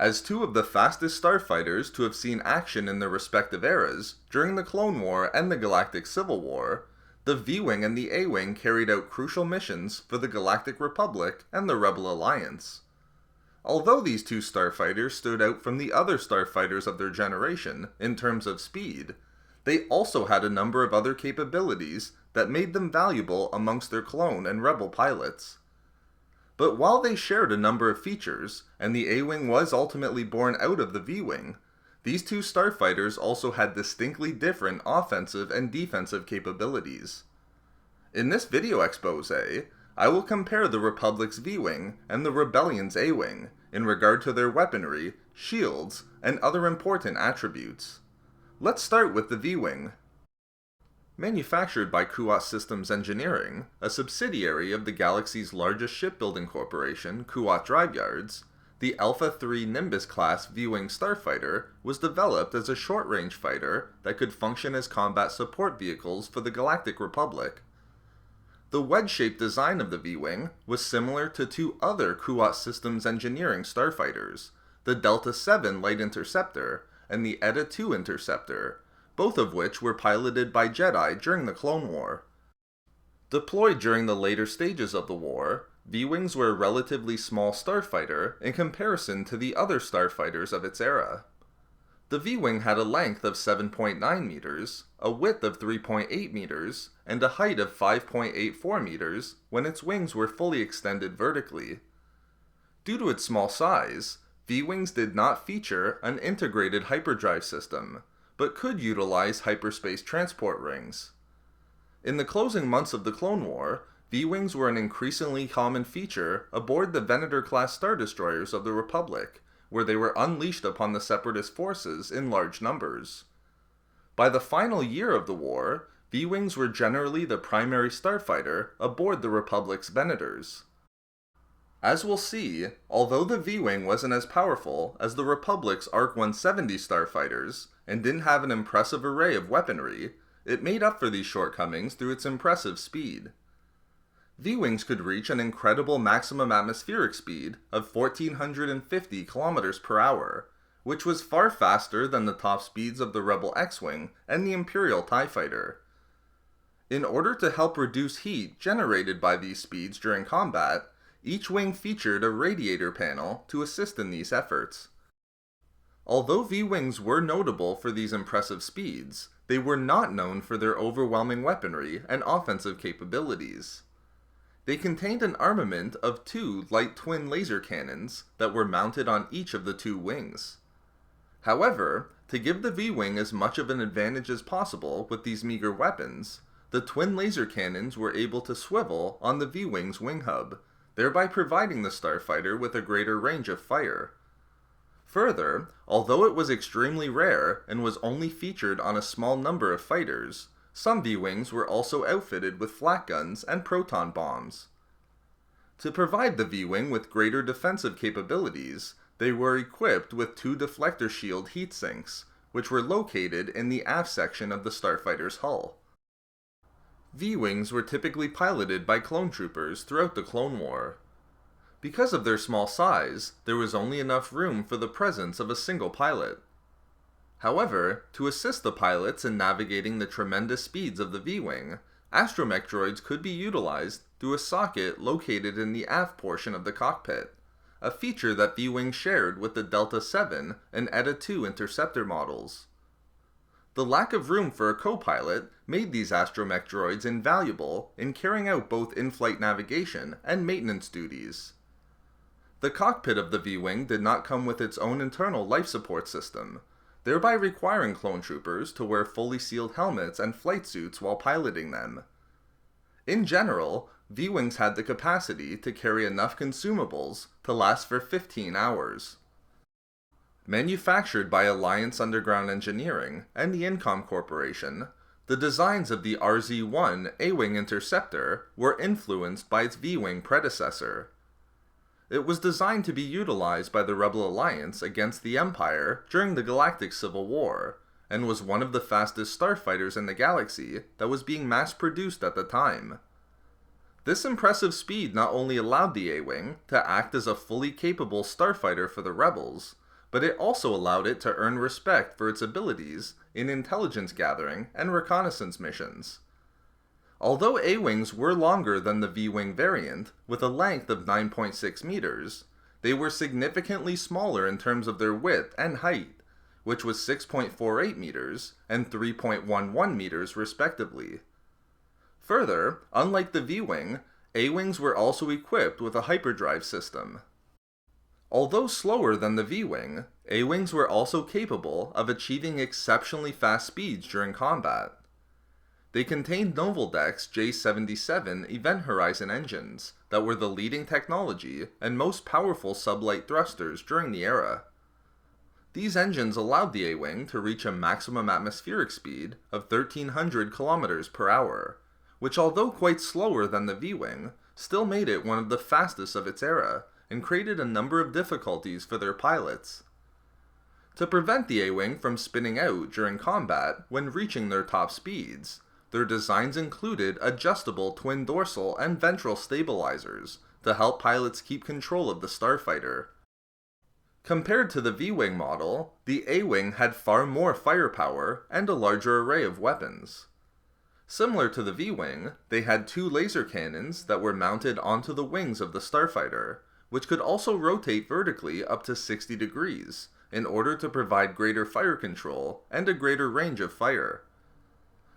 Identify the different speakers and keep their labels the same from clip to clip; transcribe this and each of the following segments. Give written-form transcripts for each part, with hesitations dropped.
Speaker 1: As two of the fastest starfighters to have seen action in their respective eras, during the Clone War and the Galactic Civil War, the V-Wing and the A-Wing carried out crucial missions for the Galactic Republic and the Rebel Alliance. Although these two starfighters stood out from the other starfighters of their generation in terms of speed, they also had a number of other capabilities that made them valuable amongst their clone and Rebel pilots. But while they shared a number of features, and the A-Wing was ultimately born out of the V-Wing, these two starfighters also had distinctly different offensive and defensive capabilities. In this video expose, I will compare the Republic's V-Wing and the Rebellion's A-Wing in regard to their weaponry, shields, and other important attributes. Let's start with the V-Wing. Manufactured by Kuat Systems Engineering, a subsidiary of the galaxy's largest shipbuilding corporation, Kuat Drive Yards, the Alpha 3 Nimbus-class V-Wing starfighter was developed as a short-range fighter that could function as combat support vehicles for the Galactic Republic. The wedge-shaped design of the V-Wing was similar to two other Kuat Systems Engineering starfighters, the Delta 7 Light Interceptor and the Eta 2 Interceptor, both of which were piloted by Jedi during the Clone War. Deployed during the later stages of the war, V-Wings were a relatively small starfighter in comparison to the other starfighters of its era. The V-Wing had a length of 7.9 meters, a width of 3.8 meters, and a height of 5.84 meters when its wings were fully extended vertically. Due to its small size, V-Wings did not feature an integrated hyperdrive system, but could utilize hyperspace transport rings. In the closing months of the Clone War, V-Wings were an increasingly common feature aboard the Venator-class Star Destroyers of the Republic, where they were unleashed upon the Separatist forces in large numbers. By the final year of the war, V-Wings were generally the primary starfighter aboard the Republic's Venators. As we'll see, although the V-Wing wasn't as powerful as the Republic's ARC-170 starfighters, and didn't have an impressive array of weaponry, it made up for these shortcomings through its impressive speed. V-Wings could reach an incredible maximum atmospheric speed of 1,450 km per hour, which was far faster than the top speeds of the Rebel X-Wing and the Imperial TIE Fighter. In order to help reduce heat generated by these speeds during combat, each wing featured a radiator panel to assist in these efforts. Although V-Wings were notable for these impressive speeds, they were not known for their overwhelming weaponry and offensive capabilities. They contained an armament of two light twin laser cannons that were mounted on each of the two wings. However, to give the V-Wing as much of an advantage as possible with these meager weapons, the twin laser cannons were able to swivel on the V-Wing's wing hub, thereby providing the starfighter with a greater range of fire. Further, although it was extremely rare and was only featured on a small number of fighters, some V-Wings were also outfitted with flak guns and proton bombs. To provide the V-Wing with greater defensive capabilities, they were equipped with two deflector shield heat sinks, which were located in the aft section of the starfighter's hull. V-Wings were typically piloted by clone troopers throughout the Clone War. Because of their small size, there was only enough room for the presence of a single pilot. However, to assist the pilots in navigating the tremendous speeds of the V-Wing, astromech droids could be utilized through a socket located in the aft portion of the cockpit, a feature that V-Wing shared with the Delta 7 and Eta 2 interceptor models. The lack of room for a co-pilot made these astromech droids invaluable in carrying out both in-flight navigation and maintenance duties. The cockpit of the V-Wing did not come with its own internal life support system, thereby requiring clone troopers to wear fully sealed helmets and flight suits while piloting them. In general, V-Wings had the capacity to carry enough consumables to last for 15 hours. Manufactured by Alliance Underground Engineering and the Incom Corporation, the designs of the RZ-1 A-Wing Interceptor were influenced by its V-Wing predecessor. It was designed to be utilized by the Rebel Alliance against the Empire during the Galactic Civil War, and was one of the fastest starfighters in the galaxy that was being mass-produced at the time. This impressive speed not only allowed the A-Wing to act as a fully capable starfighter for the Rebels, but it also allowed it to earn respect for its abilities in intelligence gathering and reconnaissance missions. Although A-wings were longer than the V-wing variant, with a length of 9.6 meters, they were significantly smaller in terms of their width and height, which was 6.48 meters and 3.11 meters respectively. Further, unlike the V-wing, A-wings were also equipped with a hyperdrive system. Although slower than the V-wing, A-wings were also capable of achieving exceptionally fast speeds during combat. They contained Novaldeck's J-77 Event Horizon engines that were the leading technology and most powerful sublight thrusters during the era. These engines allowed the A-wing to reach a maximum atmospheric speed of 1,300 km per hour, which, although quite slower than the V-wing, still made it one of the fastest of its era and created a number of difficulties for their pilots. To prevent the A-wing from spinning out during combat when reaching their top speeds, their designs included adjustable twin dorsal and ventral stabilizers to help pilots keep control of the starfighter. Compared to the V-wing model, the A-wing had far more firepower and a larger array of weapons. Similar to the V-wing, they had two laser cannons that were mounted onto the wings of the starfighter, which could also rotate vertically up to 60 degrees in order to provide greater fire control and a greater range of fire.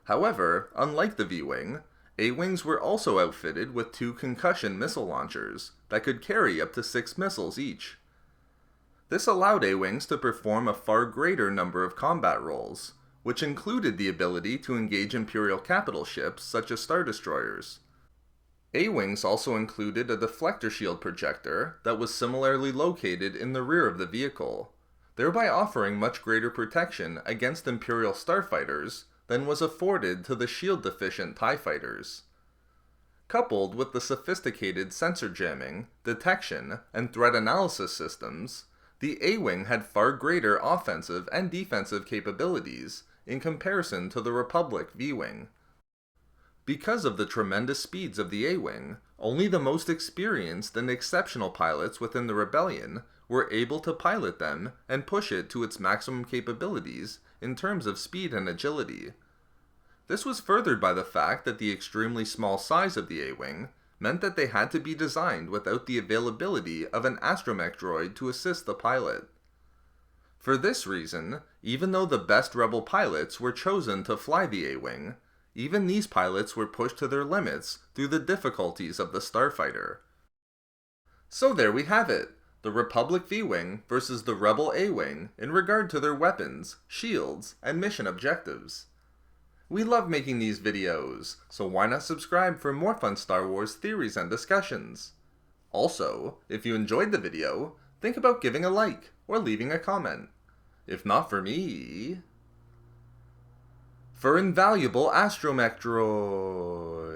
Speaker 1: However, unlike the V-wing, A-wings were also outfitted with two concussion missile launchers that could carry up to 6 missiles each. This allowed A-wings to perform a far greater number of combat roles, which included the ability to engage Imperial capital ships such as Star Destroyers. A-wings also included a deflector shield projector that was similarly located in the rear of the vehicle, thereby offering much greater protection against Imperial starfighters than was afforded to the shield-deficient TIE fighters. Coupled with the sophisticated sensor jamming, detection, and threat analysis systems, the A-wing had far greater offensive and defensive capabilities in comparison to the Republic V-wing. Because of the tremendous speeds of the A-wing, only the most experienced and exceptional pilots within the Rebellion were able to pilot them and push it to its maximum capabilities in terms of speed and agility. This was furthered by the fact that the extremely small size of the A-wing meant that they had to be designed without the availability of an astromech droid to assist the pilot. For this reason, even though the best Rebel pilots were chosen to fly the A-wing, even these pilots were pushed to their limits through the difficulties of the starfighter. So there we have it, the Republic V-wing versus the Rebel A-wing in regard to their weapons, shields, and mission objectives. We love making these videos, so why not subscribe for more fun Star Wars theories and discussions? Also, if you enjoyed the video, think about giving a like or leaving a comment. If not for me, for invaluable astromech droid.